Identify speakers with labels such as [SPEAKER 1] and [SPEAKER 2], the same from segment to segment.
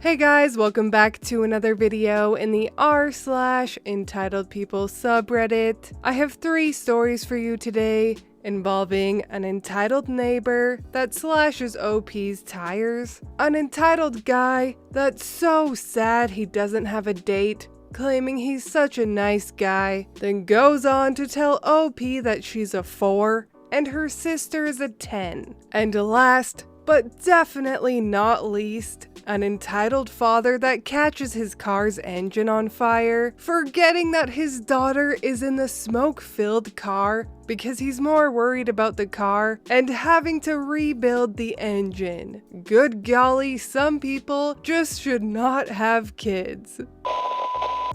[SPEAKER 1] Hey guys, welcome back to another video in the r/EntitledPeople subreddit. I have 3 stories for you today involving an entitled neighbor that slashes OP's tires, an entitled guy that's so sad he doesn't have a date, claiming he's such a nice guy, then goes on to tell OP that she's a 4 and her sister is a 10. And last, but definitely not least, an entitled father that catches his car's engine on fire, forgetting that his daughter is in the smoke-filled car because he's more worried about the car and having to rebuild the engine. Good golly, some people just should not have kids.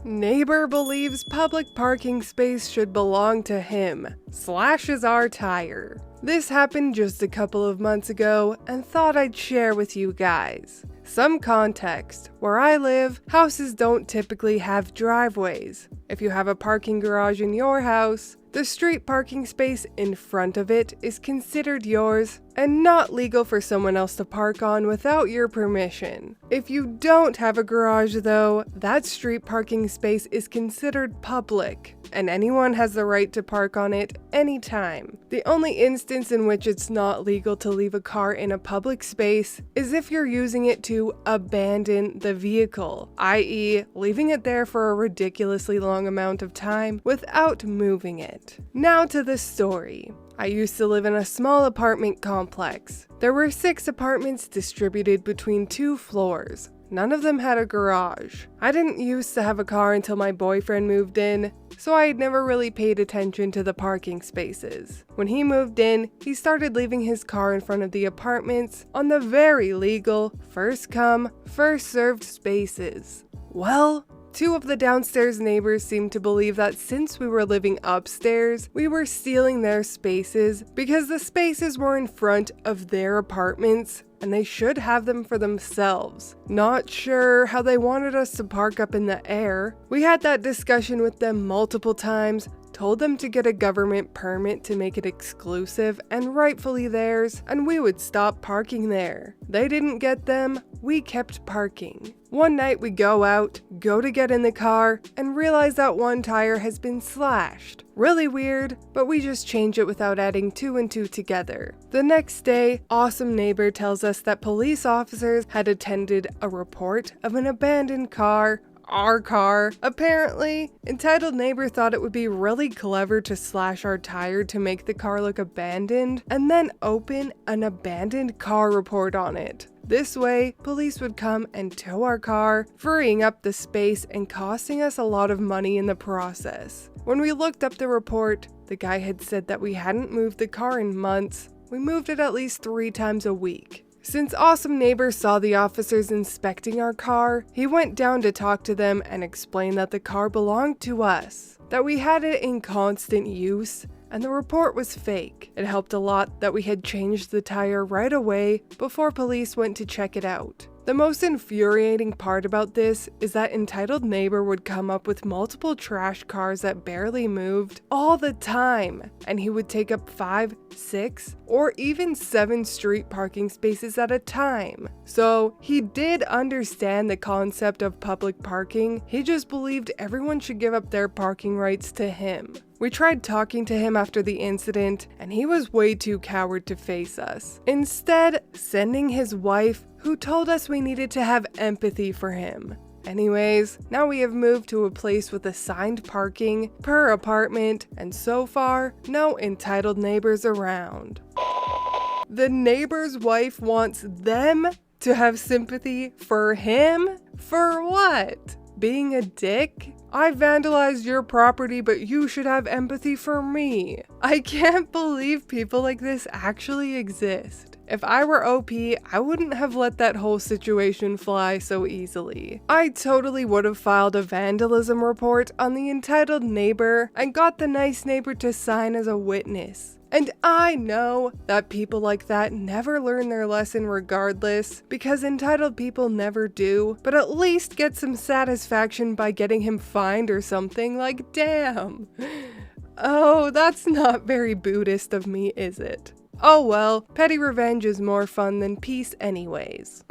[SPEAKER 1] Neighbor believes public parking space should belong to him, slashes our tire. This happened just a couple of months ago and thought I'd share with you guys. Some context. Where I live, houses don't typically have driveways. If you have a parking garage in your house, the street parking space in front of it is considered yours and not legal for someone else to park on without your permission. If you don't have a garage though, that street parking space is considered public, and anyone has the right to park on it anytime. The only instance in which it's not legal to leave a car in a public space is if you're using it to abandon the vehicle, i.e. leaving it there for a ridiculously long amount of time without moving it. Now to the story. I used to live in a small apartment complex. There were 6 apartments distributed between 2 floors. None of them had a garage. I didn't used to have a car until my boyfriend moved in, so I had never really paid attention to the parking spaces. When he moved in, he started leaving his car in front of the apartments on the very legal first come, first served spaces. Well, 2 of the downstairs neighbors seemed to believe that since we were living upstairs, we were stealing their spaces because the spaces were in front of their apartments and they should have them for themselves. Not sure how they wanted us to park up in the air. We had that discussion with them multiple times, told them to get a government permit to make it exclusive and rightfully theirs, and we would stop parking there. They didn't get them, we kept parking. One night we go out, go to get in the car, and realize that one tire has been slashed. Really weird, but we just change it without adding 2 and 2 together. The next day, awesome neighbor tells us that police officers had attended a report of an abandoned car, our car. Apparently, entitled neighbor thought it would be really clever to slash our tire to make the car look abandoned and then open an abandoned car report on it. This way, police would come and tow our car, freeing up the space and costing us a lot of money in the process. When we looked up the report, the guy had said that we hadn't moved the car in months. We moved it at least 3 times a week. Since awesome neighbor saw the officers inspecting our car, he went down to talk to them and explain that the car belonged to us, that we had it in constant use, and the report was fake. It helped a lot that we had changed the tire right away before police went to check it out. The most infuriating part about this is that entitled neighbor would come up with multiple trash cars that barely moved all the time, and he would take up 5, 6, or even 7 street parking spaces at a time. So he did understand the concept of public parking, he just believed everyone should give up their parking rights to him. We tried talking to him after the incident, and he was way too coward to face us. Instead, sending his wife, who told us we needed to have empathy for him. Anyways, now we have moved to a place with assigned parking per apartment, and so far, no entitled neighbors around. The neighbor's wife wants them to have sympathy for him? For what? Being a dick? I vandalized your property, but you should have empathy for me. I can't believe people like this actually exist. If I were OP, I wouldn't have let that whole situation fly so easily. I totally would have filed a vandalism report on the entitled neighbor and got the nice neighbor to sign as a witness. And I know that people like that never learn their lesson regardless, because entitled people never do, but at least get some satisfaction by getting him fined or something. Like, damn. Oh, that's not very Buddhist of me, is it? Oh well, petty revenge is more fun than peace anyways.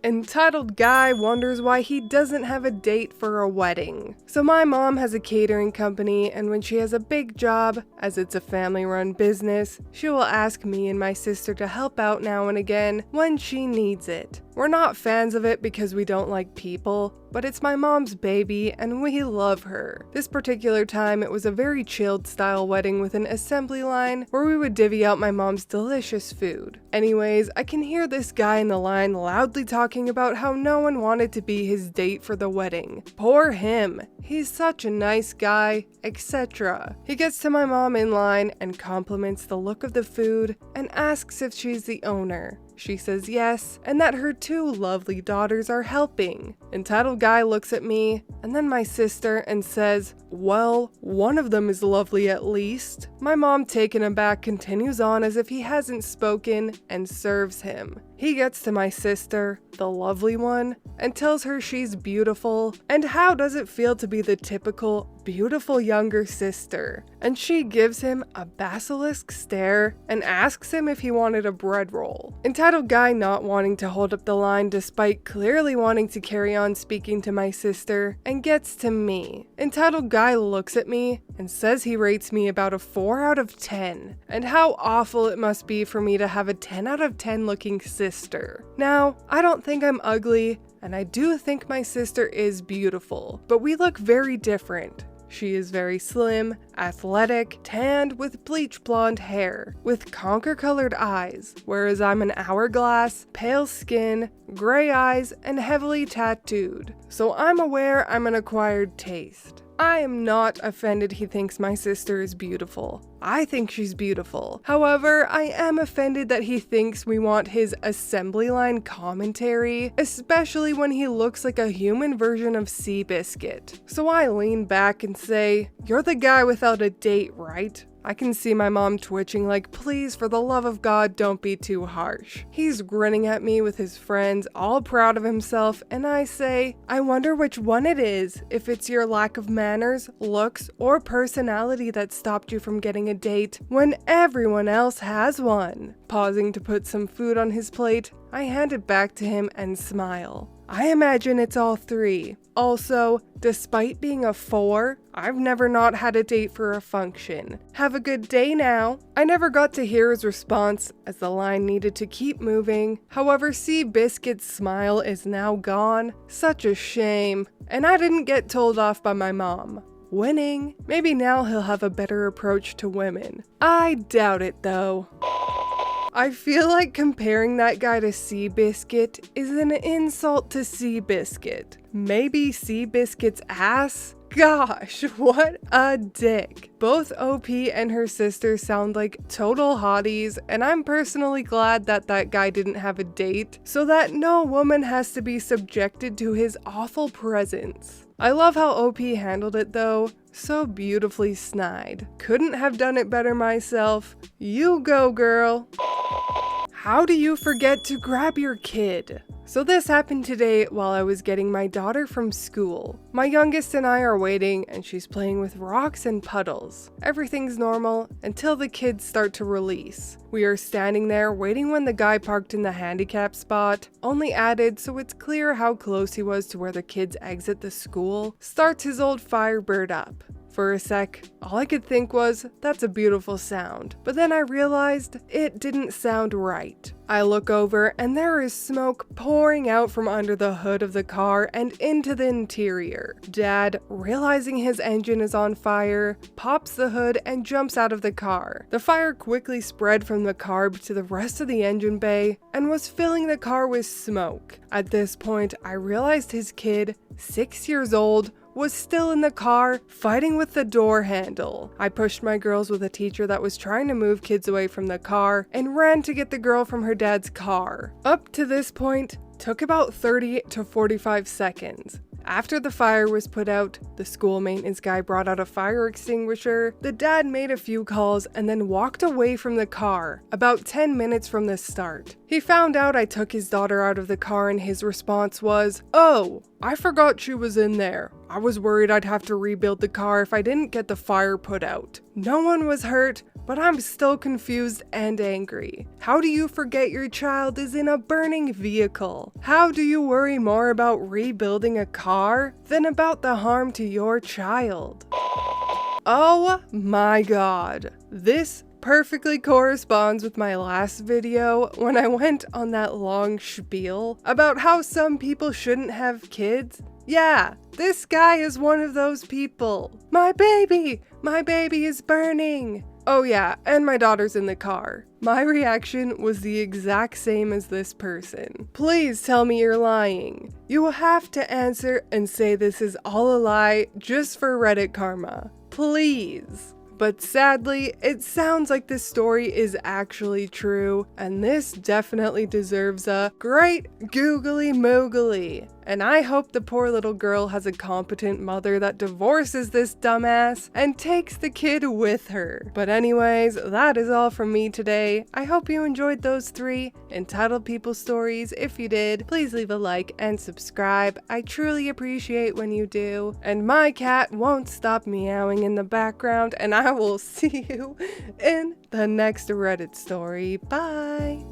[SPEAKER 1] Entitled guy wonders why he doesn't have a date for a wedding. So my mom has a catering company, and when she has a big job, as it's a family-run business, she will ask me and my sister to help out now and again when she needs it. We're not fans of it because we don't like people, but it's my mom's baby and we love her. This particular time it was a very chilled style wedding with an assembly line where we would divvy out my mom's delicious food. Anyways, I can hear this guy in the line loudly talking about how no one wanted to be his date for the wedding. Poor him. He's such a nice guy, etc. He gets to my mom in line and compliments the look of the food and asks if she's the owner. She says yes, and that her 2 lovely daughters are helping. Entitled guy looks at me, and then my sister, and says, "Well, one of them is lovely at least." My mom, taken aback, continues on as if he hasn't spoken, and serves him. He gets to my sister, the lovely one, and tells her she's beautiful, and how does it feel to be the typical beautiful younger sister. And she gives him a basilisk stare and asks him if he wanted a bread roll. Entitled guy not wanting to hold up the line despite clearly wanting to carry on speaking to my sister, and gets to me. Entitled guy looks at me and says he rates me about a 4 out of 10, and how awful it must be for me to have a 10 out of 10 looking sister. Now, I don't think I'm ugly, and I do think my sister is beautiful, but we look very different. She is very slim, athletic, tanned with bleach blonde hair, with conker-colored eyes, whereas I'm an hourglass, pale skin, gray eyes, and heavily tattooed. So I'm aware I'm an acquired taste. I am not offended he thinks my sister is beautiful. I think she's beautiful. However, I am offended that he thinks we want his assembly line commentary, especially when he looks like a human version of Seabiscuit. So I lean back and say, "You're the guy without a date, right?" I can see my mom twitching like, "Please, for the love of God, don't be too harsh." He's grinning at me with his friends, all proud of himself, and I say, "I wonder which one it is, if it's your lack of manners, looks, or personality that stopped you from getting a date when everyone else has one." Pausing to put some food on his plate, I hand it back to him and smile. I imagine it's all 3. Also, despite being a 4, I've never not had a date for a function. Have a good day now. I never got to hear his response as the line needed to keep moving. However, Seabiscuit's smile is now gone. Such a shame. And I didn't get told off by my mom. Winning. Maybe now he'll have a better approach to women. I doubt it though. I feel like comparing that guy to Seabiscuit is an insult to Seabiscuit. Maybe Seabiscuit's ass? Gosh, what a dick. Both OP and her sister sound like total hotties, and I'm personally glad that that guy didn't have a date, so that no woman has to be subjected to his awful presence. I love how OP handled it though. So beautifully snide. Couldn't have done it better myself. You go, girl. How do you forget to grab your kid? So this happened today while I was getting my daughter from school. My youngest and I are waiting and she's playing with rocks and puddles. Everything's normal until the kids start to release. We are standing there waiting when the guy parked in the handicap spot, only added so it's clear how close he was to where the kids exit the school, starts his old Firebird up. For a sec, all I could think was, that's a beautiful sound. But then I realized it didn't sound right. I look over and there is smoke pouring out from under the hood of the car and into the interior. Dad, realizing his engine is on fire, pops the hood and jumps out of the car. The fire quickly spread from the carb to the rest of the engine bay and was filling the car with smoke. At this point, I realized his kid, 6 years old, was still in the car, fighting with the door handle. I pushed my girls with a teacher that was trying to move kids away from the car and ran to get the girl from her dad's car. Up to this point, took about 30 to 45 seconds. After the fire was put out, the school maintenance guy brought out a fire extinguisher, the dad made a few calls and then walked away from the car, about 10 minutes from the start. He found out I took his daughter out of the car and his response was, "Oh, I forgot she was in there. I was worried I'd have to rebuild the car if I didn't get the fire put out." No one was hurt, but I'm still confused and angry. How do you forget your child is in a burning vehicle? How do you worry more about rebuilding a car than about the harm to your child? Oh my god. This perfectly corresponds with my last video when I went on that long spiel about how some people shouldn't have kids. Yeah, this guy is one of those people. My baby is burning. Oh yeah, and my daughter's in the car. My reaction was the exact same as this person. Please tell me you're lying. You will have to answer and say this is all a lie just for Reddit karma. Please. But sadly, it sounds like this story is actually true, and this definitely deserves a great googly moogly. And I hope the poor little girl has a competent mother that divorces this dumbass and takes the kid with her. But anyways, that is all from me today. I hope you enjoyed those 3 Entitled People stories. If you did, please leave a like and subscribe. I truly appreciate when you do. And my cat won't stop meowing in the background, and I will see you in the next Reddit story. Bye!